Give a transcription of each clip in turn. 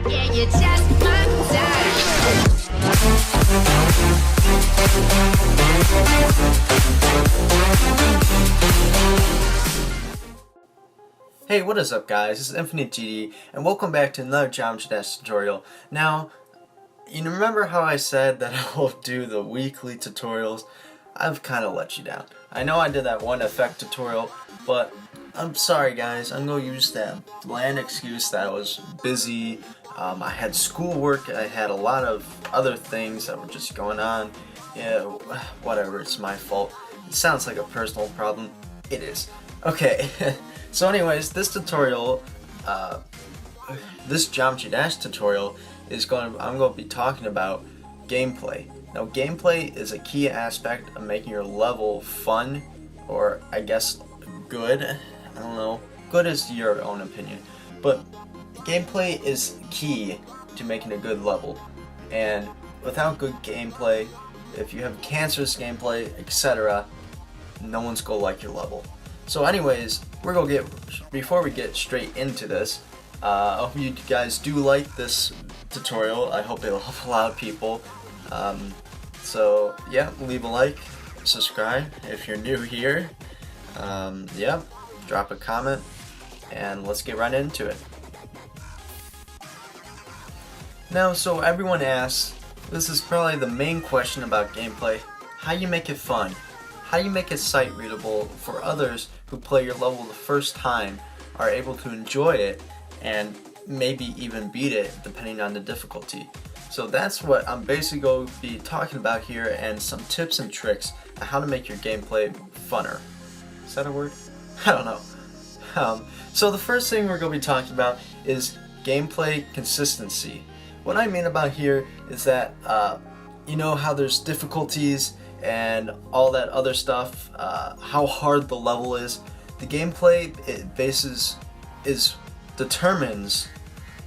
Yeah, you're just my type. Hey, what is up guys? This is Infinite GD and welcome back to another Geometry Dash tutorial. Now, you remember how I said that I will do the weekly tutorials? I've kind of let you down. I know I did that one effect tutorial, but I'm sorry guys, I'm going to use that bland excuse that I was busy. I had schoolwork, I had a lot of other things that were just going on. Yeah, whatever, it's my fault. It sounds like a personal problem. It is. Okay, so anyways, this tutorial, this Geometry Dash tutorial I'm going to be talking about gameplay. Now, gameplay is a key aspect of making your level fun, or I guess good. I don't know. Good is your own opinion, but gameplay is key to making a good level. And without good gameplay, if you have cancerous gameplay, etc., no one's gonna like your level. So anyways, before we get straight into this, I hope you guys do like this tutorial. I hope it'll help a lot of people. So yeah, leave a like, subscribe if you're new here. Yeah, drop a comment, and let's get right into it. Now, so everyone asks, this is probably the main question about gameplay: how do you make it fun? How do you make it sight readable for others who play your level the first time, are able to enjoy it, and maybe even beat it depending on the difficulty? So that's what I'm basically going to be talking about here, and some tips and tricks on how to make your gameplay funner. Is that a word? I don't know. So the first thing we're going to be talking about is gameplay consistency. What I mean about here is that you know how there's difficulties and all that other stuff, how hard the level is. The gameplay determines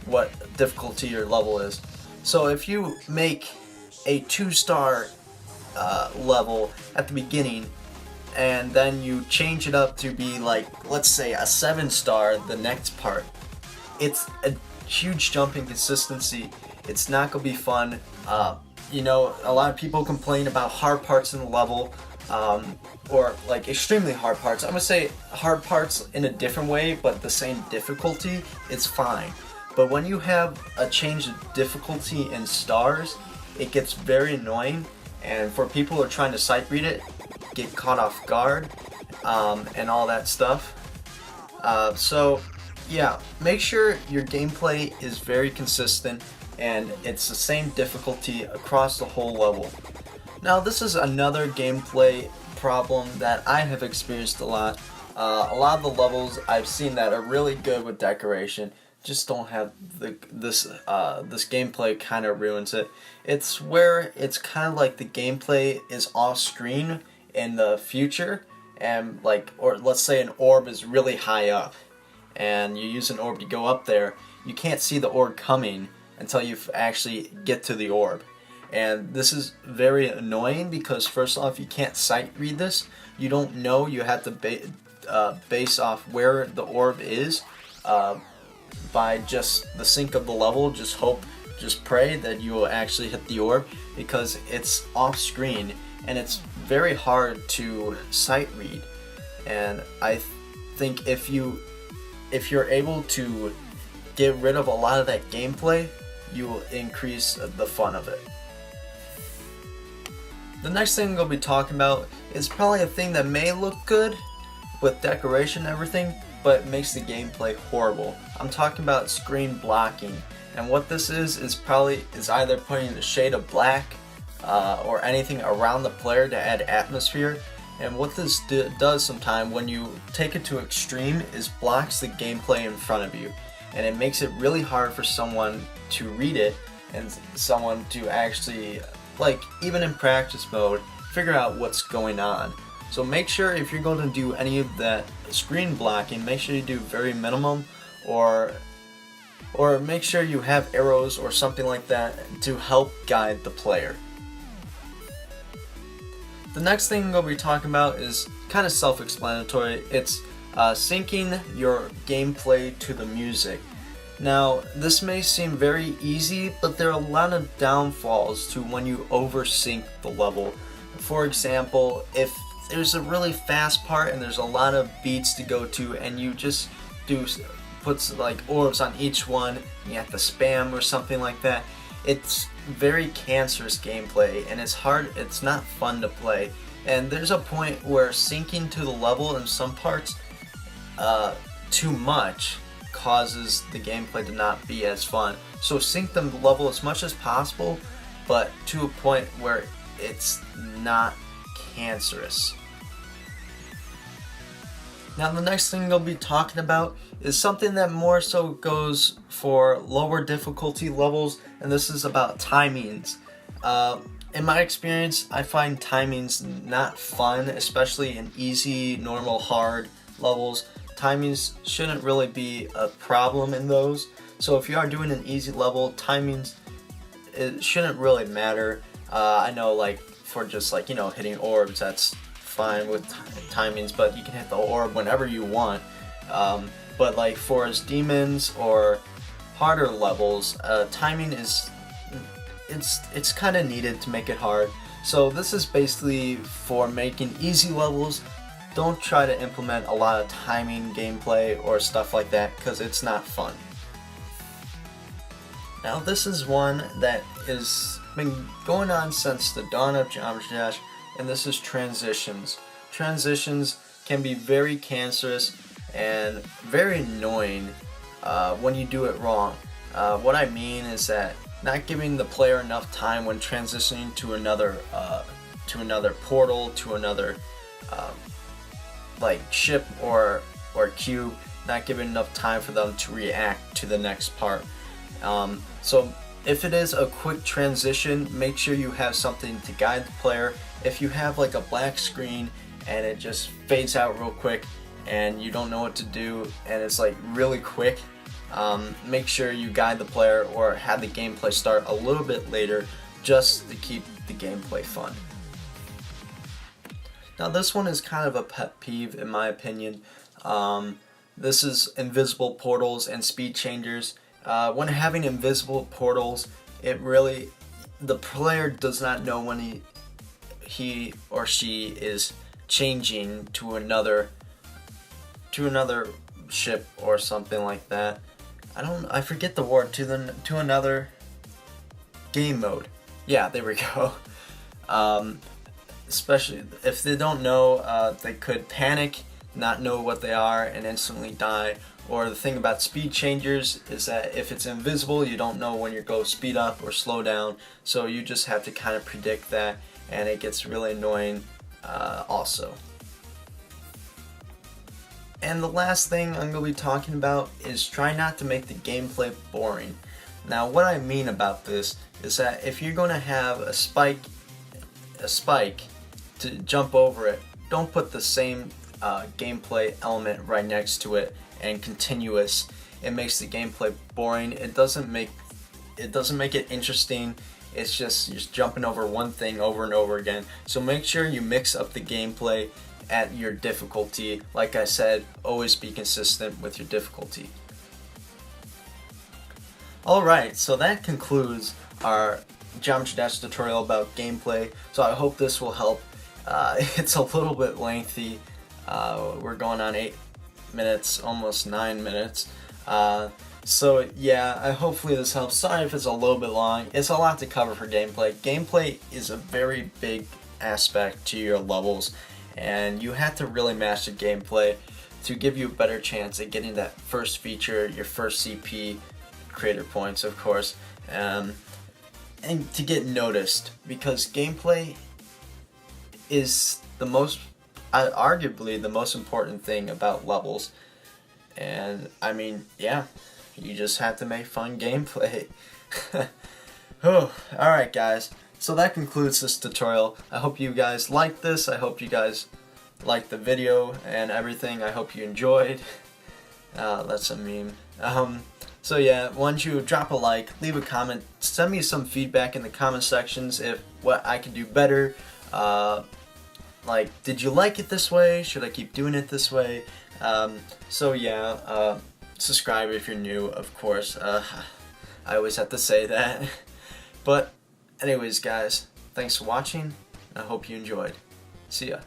what difficulty your level is. So if you make a 2-star level at the beginning, and then you change it up to be like, let's say, a 7-star the next part, it's a huge jump in consistency. It's not gonna be fun. You know, a lot of people complain about hard parts in the level, or like extremely hard parts. I'm gonna say hard parts in a different way, but the same difficulty, it's fine. But when you have a change of difficulty in stars, it gets very annoying, and for people who are trying to sight read it, get caught off guard, and all that stuff. So yeah, make sure your gameplay is very consistent and it's the same difficulty across the whole level. Now, this is another gameplay problem that I have experienced a lot. A lot of the levels I've seen that are really good with decoration just don't have this gameplay kind of ruins it. It's where it's kind of like the gameplay is off screen in the future, and or let's say an orb is really high up and you use an orb to go up there. You can't see the orb coming until you actually get to the orb. And this is very annoying because, first off, you can't sight read this. You don't know. You have to base off where the orb is by just the sync of the level. Just pray that you will actually hit the orb, because it's off screen and it's very hard to sight read. And I think if you're able to get rid of a lot of that gameplay, you will increase the fun of it. The next thing we'll be talking about is probably a thing that may look good with decoration and everything, but makes the gameplay horrible. I'm talking about screen blocking. And what this is either putting a shade of black or anything around the player to add atmosphere. And what this does sometimes when you take it to extreme is blocks the gameplay in front of you. And it makes it really hard for someone to read it, and someone to actually, even in practice mode, figure out what's going on. So make sure, if you're going to do any of that screen blocking, make sure you do very minimum, or make sure you have arrows or something like that to help guide the player. The next thing we'll be talking about is kind of self-explanatory. It's syncing your gameplay to the music. Now, this may seem very easy, but there are a lot of downfalls to when you oversync the level. For example, if there's a really fast part and there's a lot of beats to go to, and you just puts like orbs on each one, and you have to spam or something like that, it's very cancerous gameplay, and it's not fun to play. And there's a point where syncing to the level in some parts too much causes the gameplay to not be as fun. So sync the level as much as possible, but to a point where it's not cancerous. Now the next thing I'll be talking about is something that more so goes for lower difficulty levels, and this is about timings. In my experience, I find timings not fun, especially in easy, normal, hard levels. Timings shouldn't really be a problem in those. So if you are doing an easy level, timings, it shouldn't really matter. I know, like, for just like, hitting orbs, that's fine with timings, but you can hit the orb whenever you want. But like for demons or harder levels, timing is it's kind of needed to make it hard. So this is basically for making easy levels. Don't try to implement a lot of timing gameplay or stuff like that, because it's not fun. Now this is one that has been going on since the dawn of Geometry Dash, and this is transitions. Transitions can be very cancerous and very annoying when you do it wrong. What I mean is that not giving the player enough time when transitioning to another portal, to another like ship or cube, not giving enough time for them to react to the next part. So if it is a quick transition, make sure you have something to guide the player. If you have like a black screen and it just fades out real quick and you don't know what to do and it's like really quick, make sure you guide the player or have the gameplay start a little bit later, just to keep the gameplay fun. Now this one is kind of a pet peeve in my opinion. This is invisible portals and speed changers. When having invisible portals, the player does not know when he or she is changing to another ship or something like that. I forget the word, to another game mode. Yeah, there we go. Especially if they don't know, they could panic, not know what they are, and instantly die. Or the thing about speed changers is that if it's invisible, you don't know when you're going to speed up or slow down, so you just have to kind of predict that, and it gets really annoying also. And the last thing I'm going to be talking about is try not to make the gameplay boring. Now what I mean about this is that if you're going to have a spike to jump over it, don't put the same gameplay element right next to it and continuous. It makes the gameplay boring. It doesn't make it interesting. It's just you're jumping over one thing over and over again. So make sure you mix up the gameplay at your difficulty. Like I said, always be consistent with your difficulty. Alright, so that concludes our Geometry Dash tutorial about gameplay. So I hope this will help. It's a little bit lengthy. We're going on 8 minutes, almost 9 minutes. So yeah, hopefully this helps. Sorry if it's a little bit long. It's a lot to cover for gameplay. Gameplay is a very big aspect to your levels, and you have to really master gameplay to give you a better chance at getting that first feature, your first CP, creator points of course, and to get noticed, because gameplay is arguably the most important thing about levels. And I mean, yeah, you just have to make fun gameplay. Alright guys, so that concludes this tutorial. I hope you guys liked this. I hope you guys liked the video and everything. I hope you enjoyed. That's a meme. So yeah, why don't you drop a like, leave a comment, send me some feedback in the comment sections if what I can do better. Like, did you like it this way? Should I keep doing it this way? So yeah, subscribe if you're new, of course. I always have to say that. But anyways, guys, thanks for watching. I hope you enjoyed. See ya.